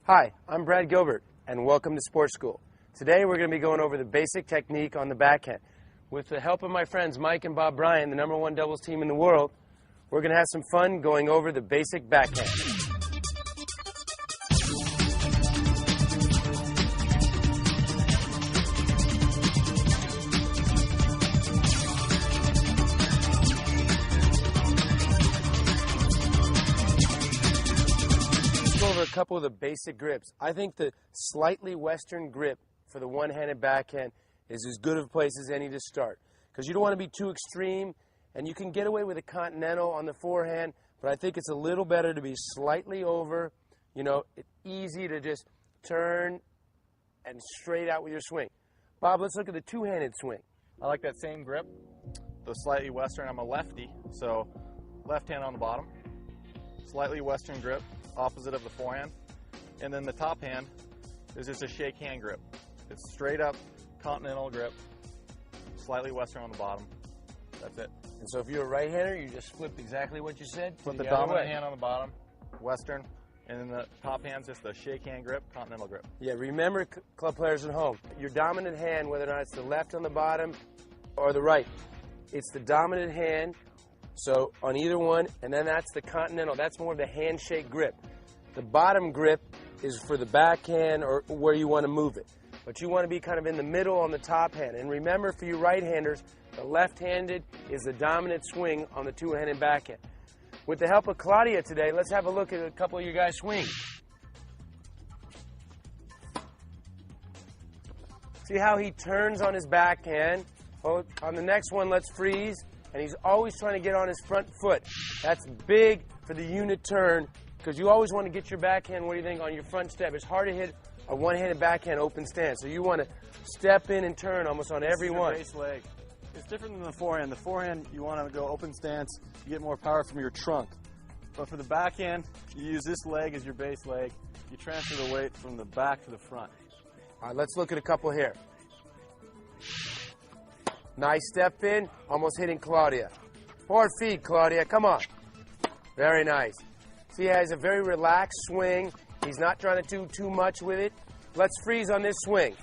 Hi, I'm Brad Gilbert, and welcome to Sports School. Today we're going to be going over the basic technique on the backhand. With the help of my friends Mike and Bob Bryan, the #1 doubles team in the world, we're going to have some fun going over the basic backhand. Over a couple of the basic grips. I think the slightly western grip for the one-handed backhand is as good of a place as any to start, because you don't want to be too extreme, and you can get away with a continental on the forehand, but I think it's a little better to be slightly over. You know, it's easy to just turn and straight out with your swing. Bob, let's look at the two-handed swing. I like that same grip, the slightly western. I'm a lefty, so left hand on the bottom, slightly western grip, opposite of the forehand, and then the top hand is just a shake hand grip. It's straight up continental grip, slightly western on the bottom. That's it. And so if you're a right-hander, you just flip exactly what you said. Flip the dominant hand on the bottom, western, and then the top hand's just the shake hand grip, continental grip. Yeah, remember, club players at home, your dominant hand, whether or not it's the left on the bottom or the right, it's the dominant hand. So on either one, and then that's the continental. That's more of the handshake grip. The bottom grip is for the backhand or where you want to move it. But you want to be kind of in the middle on the top hand. And remember, for you right-handers, the left-handed is the dominant swing on the two-handed backhand. With the help of Claudia today, let's have a look at a couple of you guys' swings. See how he turns on his backhand. Well, on the next one, let's freeze. And he's always trying to get on his front foot. That's big for the unit turn, because you always want to get your backhand, what do you think, on your front step. It's hard to hit a one-handed backhand open stance, so you want to step in and turn almost on every one. Base leg. It's different than the forehand. The forehand, you want to go open stance, you get more power from your trunk. But for the backhand, you use this leg as your base leg. You transfer the weight from the back to the front. All right, let's look at a couple here. Nice step in, almost hitting Claudia. 4 feet, Claudia, come on. Very nice. See, he has a very relaxed swing. He's not trying to do too much with it. Let's freeze on this swing.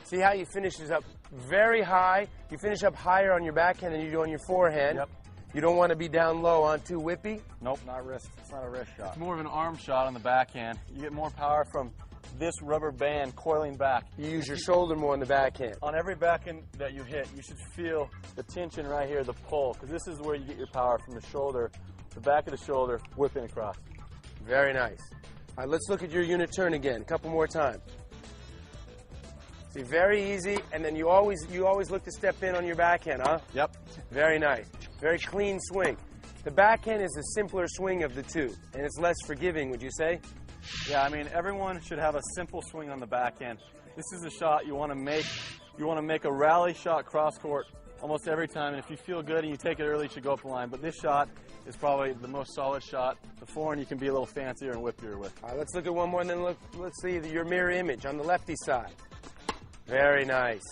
See how he finishes up very high. You finish up higher on your backhand than you do on your forehand. Yep. You don't want to be down low on too whippy. Nope, not wrist. It's not a wrist shot. It's more of an arm shot on the backhand. You get more power from this rubber band coiling back. You use your shoulder more on the backhand. On every backhand that you hit, you should feel the tension right here, the pull, because this is where you get your power from the shoulder, the back of the shoulder, whipping across. Very nice. All right, let's look at your unit turn again, a couple more times. See, very easy, and then you always look to step in on your backhand, huh? Yep. Very nice. Very clean swing. The backhand is the simpler swing of the two, and it's less forgiving, would you say? Yeah, I mean, everyone should have a simple swing on the backhand. This is a shot you want to make. You want to make a rally shot cross court almost every time, and if you feel good and you take it early, you should go up the line. But this shot is probably the most solid shot. The forehand you can be a little fancier and whippier with. All right, let's look at one more, and then let's see your mirror image on the lefty side. Very nice.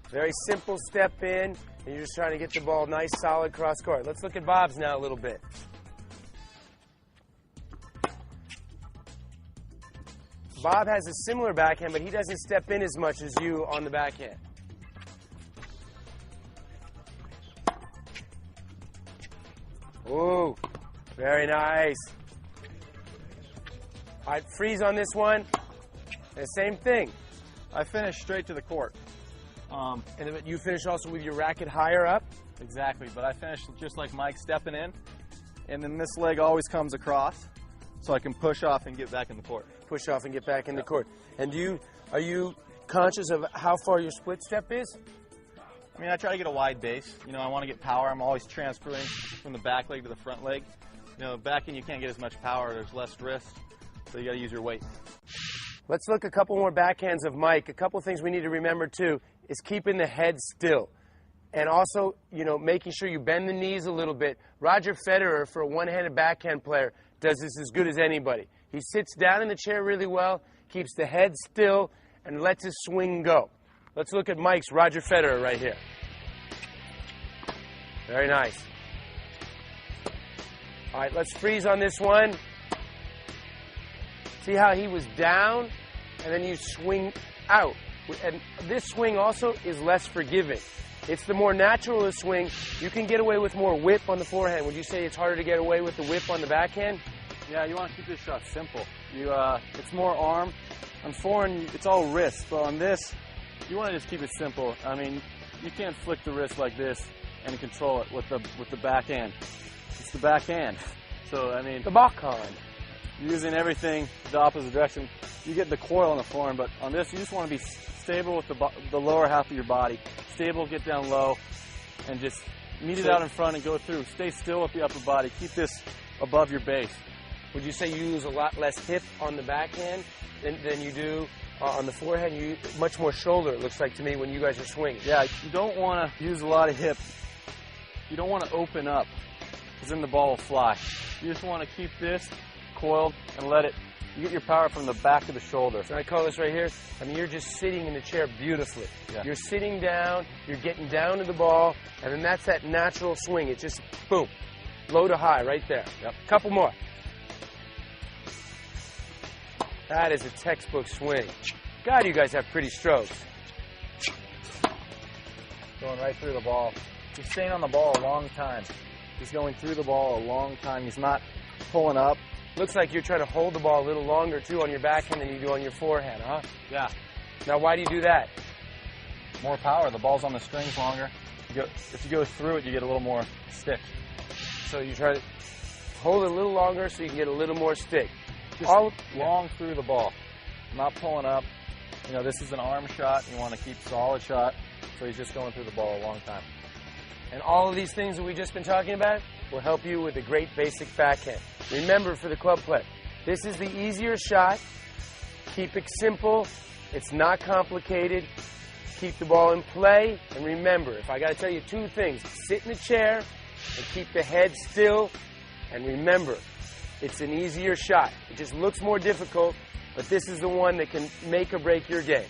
Very simple step in, and you're just trying to get the ball nice, solid cross court. Let's look at Bob's now a little bit. Bob has a similar backhand, but he doesn't step in as much as you on the backhand. Ooh, very nice. All right, freeze on this one. And same thing. I finish straight to the court. And then you finish also with your racket higher up? Exactly, but I finish just like Mike, stepping in, and then this leg always comes across, so I can push off and get back in the court. Push off and get back in the court. And are you conscious of how far your split step is? I mean, I try to get a wide base. You know, I want to get power. I'm always transferring from the back leg to the front leg. You know, backhand you can't get as much power. There's less wrist, so you got to use your weight. Let's look a couple more backhands of Mike. A couple things we need to remember too is keeping the head still. And also, you know, making sure you bend the knees a little bit. Roger Federer, for a one-handed backhand player, does this as good as anybody. He sits down in the chair really well, keeps the head still, and lets his swing go. Let's look at Mike's Roger Federer right here. Very nice. All right, let's freeze on this one. See how he was down, and then you swing out. And this swing also is less forgiving. It's the more natural swing. You can get away with more whip on the forehand. Would you say it's harder to get away with the whip on the backhand? Yeah, you want to keep this shot simple. It's more arm. On forehand, it's all wrist, but on this, you want to just keep it simple. I mean, you can't flick the wrist like this and control it with the backhand. It's the backhand. So, I mean, The backhand. using everything the opposite direction. You get the coil on the forehand, but on this, you just want to be stable with the lower half of your body. Stable, get down low, and just meet it out in front and go through. Stay still with the upper body. Keep this above your base. Would you say you use a lot less hip on the backhand than you do on the forehand? You use much more shoulder, it looks like to me, when you guys are swinging. Yeah, you don't want to use a lot of hip. You don't want to open up, because then the ball will fly. You just want to keep this coiled and let it. You get your power from the back of the shoulder. So I call this right here, I mean, you're just sitting in the chair beautifully. Yeah. You're sitting down, you're getting down to the ball, and then that's that natural swing. It's just, boom, low to high right there. Yep. Couple more. That is a textbook swing. God, you guys have pretty strokes. Going right through the ball. He's staying on the ball a long time. He's going through the ball a long time. He's not pulling up. Looks like you're trying to hold the ball a little longer, too, on your backhand than you do on your forehand, huh? Yeah. Now, why do you do that? More power. The ball's on the strings longer. If you go through it, you get a little more stick. So you try to hold it a little longer so you can get a little more stick. Just long through the ball. Not pulling up. You know, this is an arm shot. You want to keep solid shot. So he's just going through the ball a long time. And all of these things that we've just been talking about will help you with a great basic backhand. Remember, for the club play, this is the easier shot. Keep it simple. It's not complicated. Keep the ball in play. And remember, if I got to tell you two things, sit in a chair and keep the head still. And remember, it's an easier shot. It just looks more difficult, but this is the one that can make or break your game.